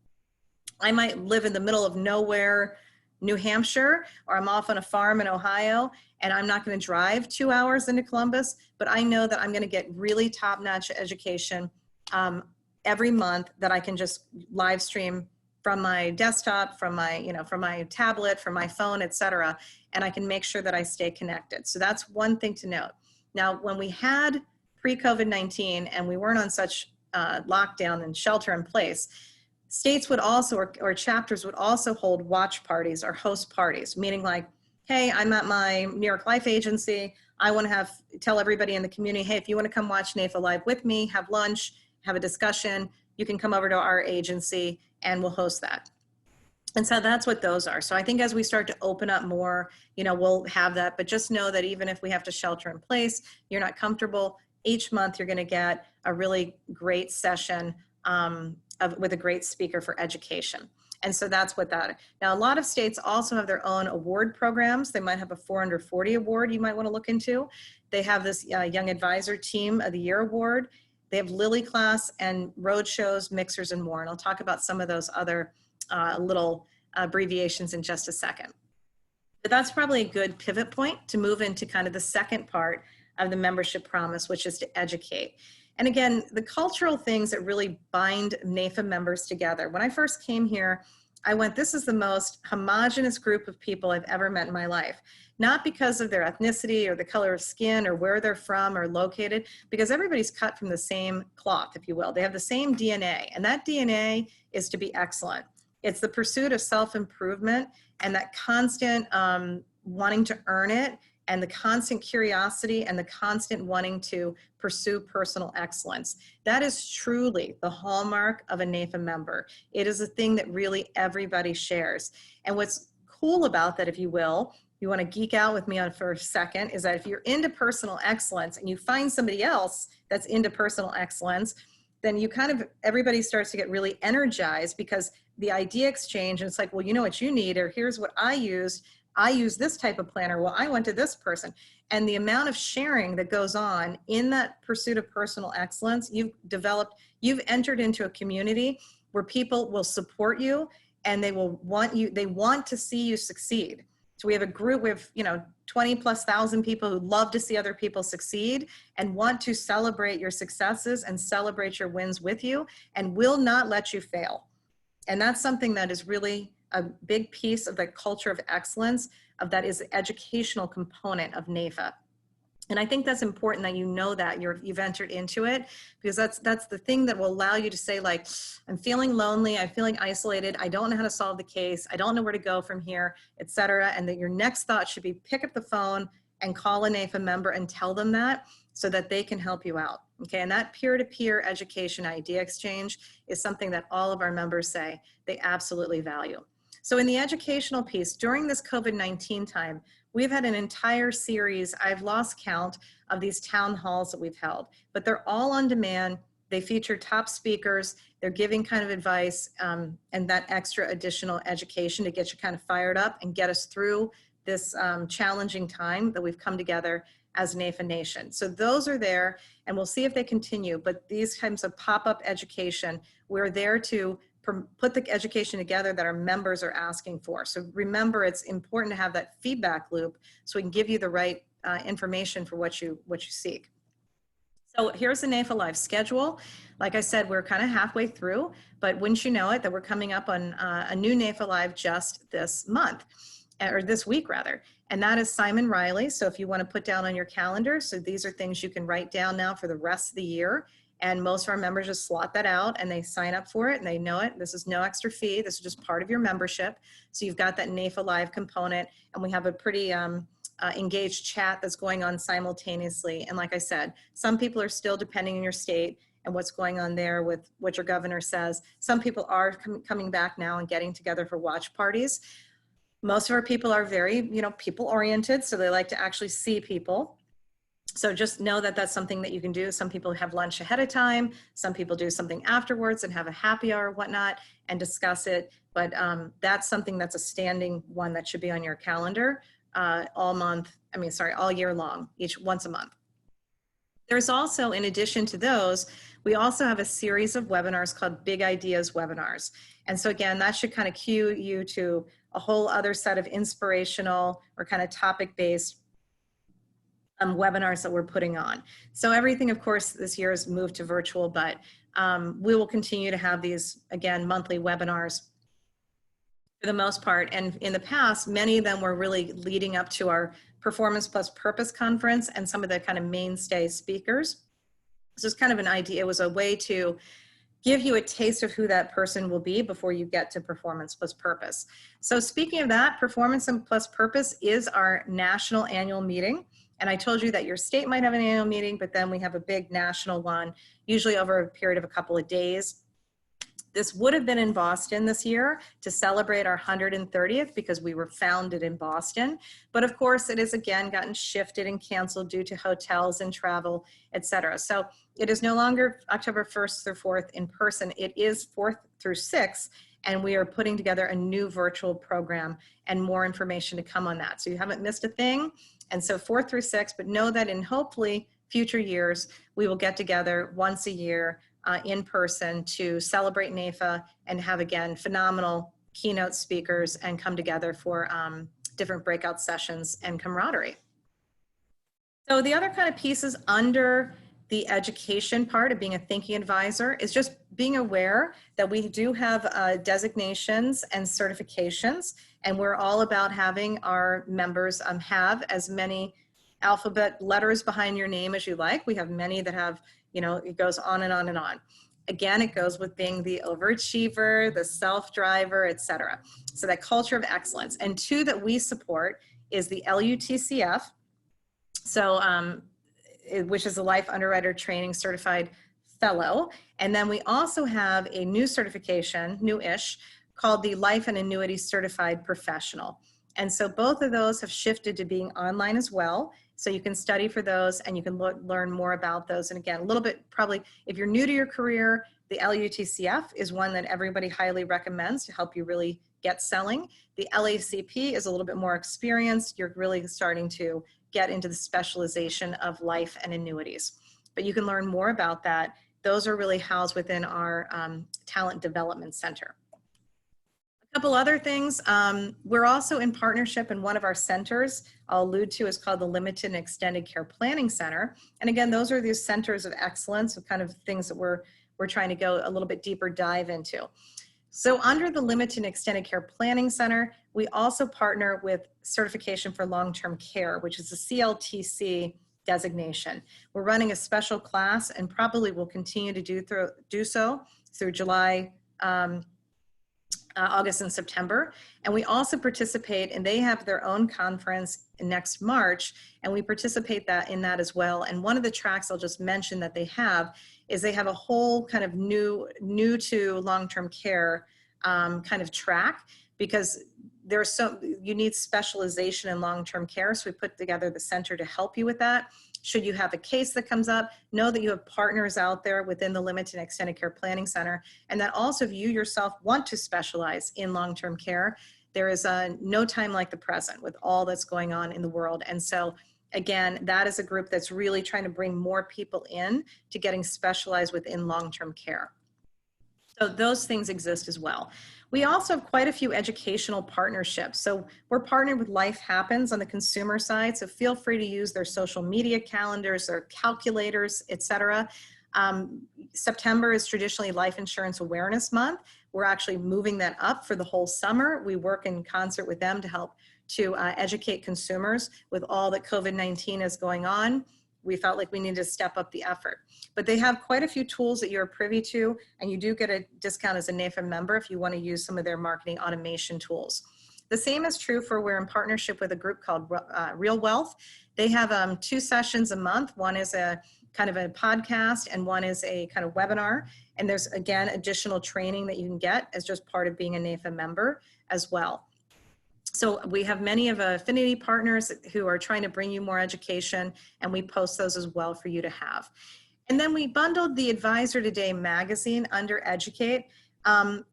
I might live in the middle of nowhere, New Hampshire, or I'm off on a farm in Ohio, and I'm not going to drive 2 hours into Columbus, but I know that I'm going to get really top-notch education every month that I can just live stream from my desktop, from my tablet, from my phone, et cetera, and I can make sure that I stay connected. So that's one thing to note. Now, when we had pre-COVID-19 and we weren't on such lockdown and shelter in place, states would also, or chapters would also hold watch parties or host parties, meaning like, hey, I'm at my New York Life agency. I want to tell everybody in the community, hey, if you want to come watch NAFA Live with me, have lunch, have a discussion, you can come over to our agency and we'll host that. And so that's what those are. So I think as we start to open up more, we'll have that, but just know that even if we have to shelter in place, you're not comfortable, each month you're going to get a really great session with a great speaker for education. And so that's what that. Now, a lot of states also have their own award programs. They might have a 4 Under 40 award you might want to look into. They have this Young Advisor Team of the Year award. They have Lilly Class and road shows, mixers, and more. And I'll talk about some of those other little abbreviations in just a second. But that's probably a good pivot point to move into kind of the second part of the membership promise, which is to educate. And again, the cultural things that really bind NAFA members together. When I first came here, I went, this is the most homogenous group of people I've ever met in my life. Not because of their ethnicity or the color of skin or where they're from or located, because everybody's cut from the same cloth, if you will. They have the same DNA, and that DNA is to be excellent. It's the pursuit of self-improvement and that constant wanting to earn it, and the constant curiosity and the constant wanting to pursue personal excellence. That is truly the hallmark of a NAFA member. It is a thing that really everybody shares. And what's cool about that, if you will, you want to geek out with me on for a second, is that if you're into personal excellence and you find somebody else that's into personal excellence, then you kind of, everybody starts to get really energized, because the idea exchange, and it's like, well, you know what you need, or here's what I used. I use this type of planner. Well, I went to this person. And the amount of sharing that goes on in that pursuit of personal excellence, you've entered into a community where people will support you, and they want to see you succeed. So we have a group with, 20,000+ people who love to see other people succeed and want to celebrate your successes and celebrate your wins with you, and will not let you fail. And that's something that is really a big piece of the culture of excellence, of that is the educational component of NAFA. And I think that's important that you know that you've entered into it, because that's the thing that will allow you to say, like, I'm feeling lonely, I'm feeling isolated, I don't know how to solve the case, I don't know where to go from here, etc. And that your next thought should be pick up the phone and call a NAFA member and tell them that, so that they can help you out. Okay, and that peer-to-peer education idea exchange is something that all of our members say they absolutely value. So in the educational piece, during this COVID-19 time, we've had an entire series, I've lost count, of these town halls that we've held, but they're all on demand. They feature top speakers, they're giving kind of advice and that extra additional education to get you kind of fired up and get us through this challenging time that we've come together as NAFA Nation. So those are there, and we'll see if they continue, but these kinds of pop-up education, we're there to put the education together that our members are asking for. So remember, it's important to have that feedback loop so we can give you the right information for what you seek. So here's the NAFA Live schedule. Like I said, we're kind of halfway through, but wouldn't you know it, that we're coming up on a new NAFA Live just this month, or this week rather, and that is Simon Riley. So if you want to put down on your calendar, so these are things you can write down now for the rest of the year. And most of our members just slot that out and they sign up for it and they know it. This is no extra fee. This is just part of your membership. So you've got that NAFA Live component, and we have a pretty engaged chat that's going on simultaneously. And like I said, some people are still depending on your state and what's going on there with what your governor says. Some people are coming back now and getting together for watch parties. Most of our people are very, people oriented. So they like to actually see people. So just know that that's something that you can do. Some people have lunch ahead of time. Some people do something afterwards and have a happy hour or whatnot and discuss it. But that's something that's a standing one that should be on your calendar all year long, once a month. There's also, in addition to those, we also have a series of webinars called Big Ideas webinars. And so again, that should kind of cue you to a whole other set of inspirational or kind of topic-based webinars that we're putting on. So everything, of course, this year has moved to virtual, but we will continue to have these, again, monthly webinars for the most part. And in the past, many of them were really leading up to our Performance Plus Purpose conference and some of the kind of mainstay speakers. So it's kind of an idea. It was a way to give you a taste of who that person will be before you get to Performance Plus Purpose. So speaking of that, Performance Plus Purpose is our national annual meeting. And I told you that your state might have an annual meeting, but then we have a big national one, usually over a period of a couple of days. This would have been in Boston this year to celebrate our 130th because we were founded in Boston. But of course, it has again gotten shifted and canceled due to hotels and travel, etc. So it is no longer October 1st through 4th in person. It is 4th through 6th. And we are putting together a new virtual program and more information to come on that. So you haven't missed a thing. And so 4th through 6th, but know that in hopefully future years, we will get together once a year in person to celebrate NAFA and have, again, phenomenal keynote speakers and come together for different breakout sessions and camaraderie. So the other kind of pieces under The education part of being a thinking advisor is just being aware that we do have designations and certifications, and we're all about having our members have as many alphabet letters behind your name as you like. We have many that have, you know, it goes on and on and on. Again, it goes with being the overachiever, the self-driver, etc. So that culture of excellence. And two that we support is the LUTCF, so which is a Life Underwriter Training Certified Fellow. And then we also have a new certification, new-ish, called the Life and Annuity Certified Professional. And so both of those have shifted to being online as well. So you can study for those and you can learn more about those. And again, a little bit probably, if you're new to your career, the LUTCF is one that everybody highly recommends to help you really get selling. The LACP is a little bit more experienced. You're really starting to get into the specialization of life and annuities. But you can learn more about that. Those are really housed within our Talent Development Center. A couple other things, we're also in partnership in one of our centers, I'll allude to, is called the Limited and Extended Care Planning Center. And again, those are these centers of excellence, of kind of things that we're trying to go a little bit deeper dive into. So under the Limited and Extended Care Planning Center, we also partner with Certification for Long-Term Care, which is a CLTC designation. We're running a special class and probably will continue to do so through July, August and September. And we also participate, and they have their own conference next March, and we participate in that as well. And one of the tracks I'll just mention that they have is they have a whole kind of new to long-term care kind of track, because you need specialization in long-term care. So we put together the center to help you with that. Should you have a case that comes up, know that you have partners out there within the Limited and Extended Care Planning Center, and that also if you yourself want to specialize in long-term care, there is no time like the present with all that's going on in the world. And so again, that is a group that's really trying to bring more people in to getting specialized within long-term care. So those things exist as well. We also have quite a few educational partnerships. So we're partnered with Life Happens on the consumer side. So feel free to use their social media calendars, their calculators, etc. September is traditionally Life Insurance Awareness Month. We're actually moving that up for the whole summer. We work in concert with them to help to educate consumers with all that COVID-19 is going on. We felt like we needed to step up the effort. But they have quite a few tools that you're privy to, and you do get a discount as a NAFA member if you want to use some of their marketing automation tools. The same is true for, we're in partnership with a group called Real Wealth. They have 2 sessions a month. One is a kind of a podcast and one is a kind of webinar. And there's, again, additional training that you can get as just part of being a NAFA member as well. So we have many of affinity partners who are trying to bring you more education, and we post those as well for you to have. And then we bundled the Advisor Today magazine under Educate.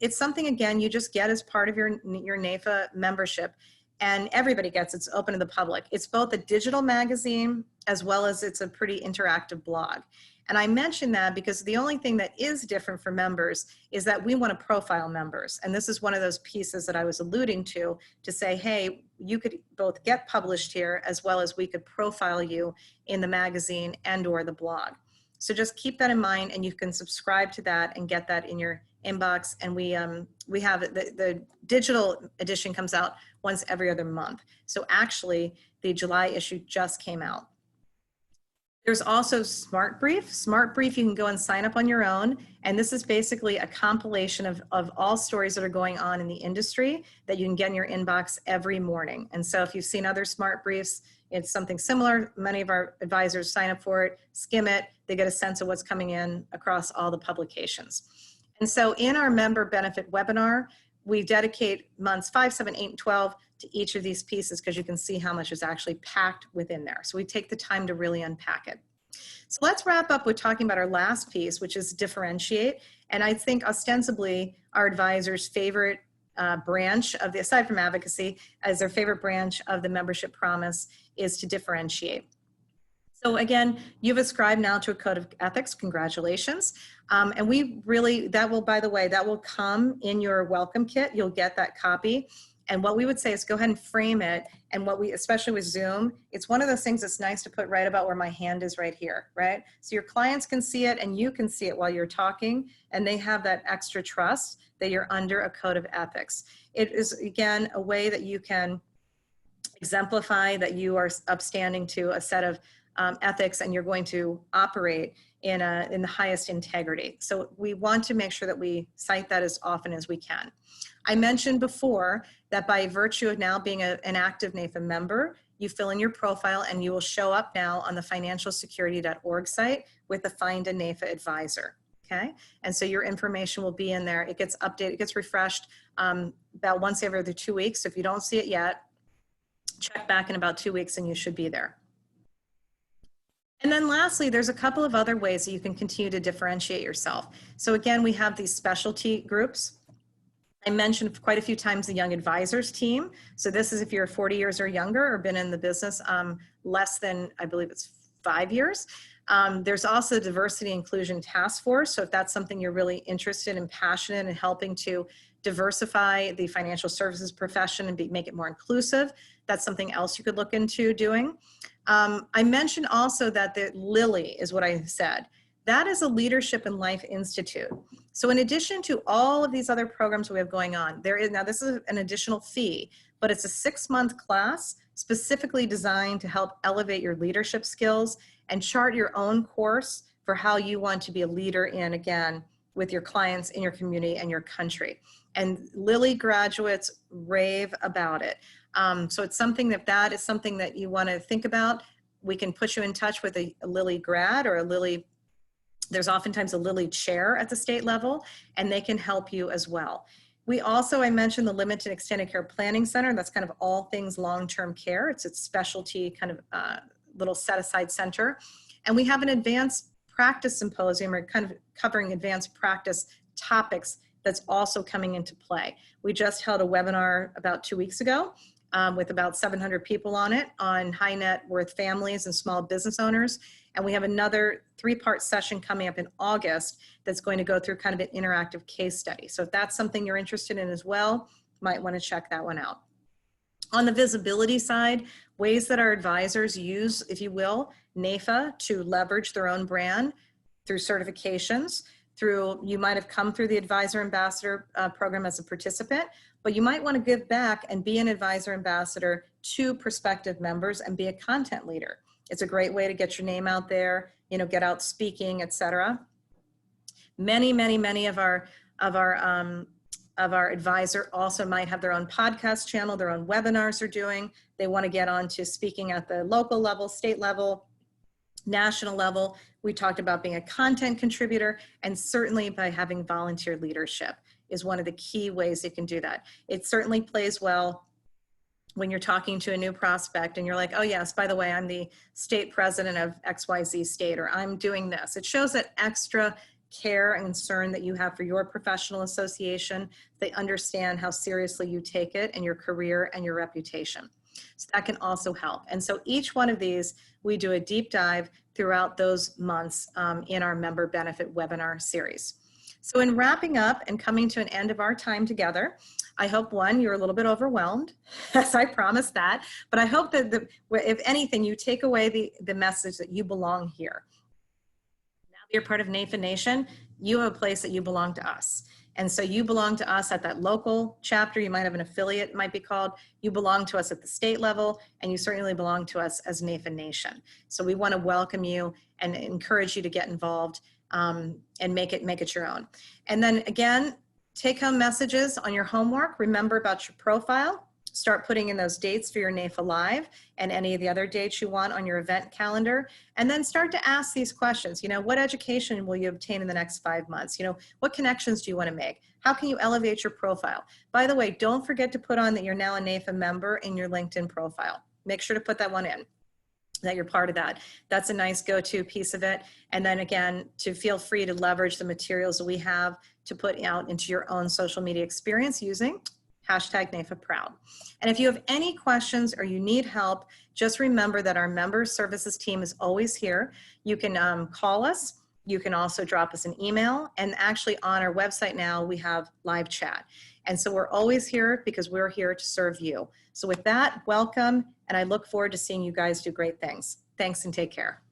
It's something, again, you just get as part of your NAFA membership, and everybody gets it. It's open to the public. It's both a digital magazine as well as it's a pretty interactive blog. And I mention that because the only thing that is different for members is that we want to profile members. And this is one of those pieces that I was alluding to say, hey, you could both get published here as well as we could profile you in the magazine and or the blog. So just keep that in mind, and you can subscribe to that and get that in your inbox. And we have the digital edition comes out once every other month. So actually the July issue just came out. There's also Smart Brief. Smart Brief, you can go and sign up on your own. And this is basically a compilation of all stories that are going on in the industry that you can get in your inbox every morning. And so if you've seen other Smart Briefs, it's something similar. Many of our advisors sign up for it, skim it, they get a sense of what's coming in across all the publications. And so in our member benefit webinar, we dedicate months 5, 7, 8, and 12 to each of these pieces because you can see how much is actually packed within there. So we take the time to really unpack it. So let's wrap up with talking about our last piece, which is differentiate. And I think ostensibly our advisors' favorite branch of the, aside from advocacy, as their favorite branch of the membership promise is to differentiate. So again, you've ascribed now to a code of ethics, congratulations. And we really, that will, by the way, that will come in your welcome kit. You'll get that copy. And what we would say is go ahead and frame it. And what we, especially with Zoom, it's one of those things that's nice to put right about where my hand is right here, right? So your clients can see it and you can see it while you're talking, and they have that extra trust that you're under a code of ethics. It is, again, a way that you can exemplify that you are upstanding to a set of ethics, and you're going to operate in the highest integrity. So we want to make sure that we cite that as often as we can. I mentioned before that by virtue of now being an active NAIFA member, you fill in your profile and you will show up now on the financialsecurity.org site with the Find a NAIFA Advisor. Okay, and so your information will be in there. It gets updated, it gets refreshed about once every other 2 weeks. So if you don't see it yet, check back in about 2 weeks and you should be there. And then lastly, there's a couple of other ways that you can continue to differentiate yourself. So again, we have these specialty groups. I mentioned quite a few times the Young Advisors team. So this is if you're 40 years or younger or been in the business less than, I believe it's 5 years. There's also the Diversity Inclusion Task Force. So if that's something you're really interested and passionate in helping to diversify the financial services profession and make it more inclusive, that's something else you could look into doing. I mentioned also that the Lilly is what I said. That is a Leadership in Life Institute. So in addition to all of these other programs we have going on, there is, now this is an additional fee, but it's a 6-month class specifically designed to help elevate your leadership skills and chart your own course for how you want to be a leader in, again, with your clients, in your community, and your country. And Lilly graduates rave about it. So it's something that is something that you want to think about. We can put you in touch with a Lilly grad or a Lilly, there's oftentimes a Lilly chair at the state level, and they can help you as well. We also, I mentioned the Limited and Extended Care Planning Center. That's kind of all things long-term care. It's its specialty kind of little set-aside center. And we have an advanced practice symposium, or kind of covering advanced practice topics, that's also coming into play. We just held a webinar about 2 weeks ago with about 700 people on it, on high net worth families and small business owners. And we have another 3-part session coming up in August that's going to go through kind of an interactive case study. So if that's something you're interested in as well, might want to check that one out. On the visibility side, ways that our advisors use, if you will, NAIFA to leverage their own brand through certifications, through, you might have come through the Advisor Ambassador program as a participant, but you might want to give back and be an Advisor Ambassador to prospective members and be a content leader. It's a great way to get your name out there, you know, get out speaking, etc. Many of our advisor also might have their own podcast channel, their own webinars they're doing. They want to get on to speaking at the local level, state level, national level. We talked about being a content contributor, and certainly by having volunteer leadership is one of the key ways you can do that. It certainly plays well when you're talking to a new prospect and you're like, oh yes, by the way, I'm the state president of XYZ state, or I'm doing this. It shows that extra care and concern that you have for your professional association. They understand how seriously you take it and your career and your reputation. So that can also help. And so each one of these, we do a deep dive throughout those months in our member benefit webinar series. So in wrapping up and coming to an end of our time together, I hope, one, you're a little bit overwhelmed, as I promised that, but I hope that if anything, you take away the message that you belong here. Now that you're part of NAIFA Nation, you have a place that you belong to us. And so you belong to us at that local chapter. You might have an affiliate, it might be called. You belong to us at the state level, and you certainly belong to us as NAIFA Nation. So we want to welcome you and encourage you to get involved and make it your own. And then again, take home messages on your homework. Remember about your profile. Start putting in those dates for your NAIFA Live and any of the other dates you want on your event calendar. And then start to ask these questions. You know, what education will you obtain in the next 5 months? You know, what connections do you want to make? How can you elevate your profile? By the way, don't forget to put on that you're now a NAIFA member in your LinkedIn profile. Make sure to put that one in, that you're part of that. That's a nice go-to piece of it. And then again, to feel free to leverage the materials that we have to put out into your own social media experience using #NAIFAProud. And if you have any questions or you need help, just remember that our member services team is always here. You can call us. You can also drop us an email, and actually on our website now, we have live chat. And so we're always here because we're here to serve you. So with that, welcome, and I look forward to seeing you guys do great things. Thanks and take care.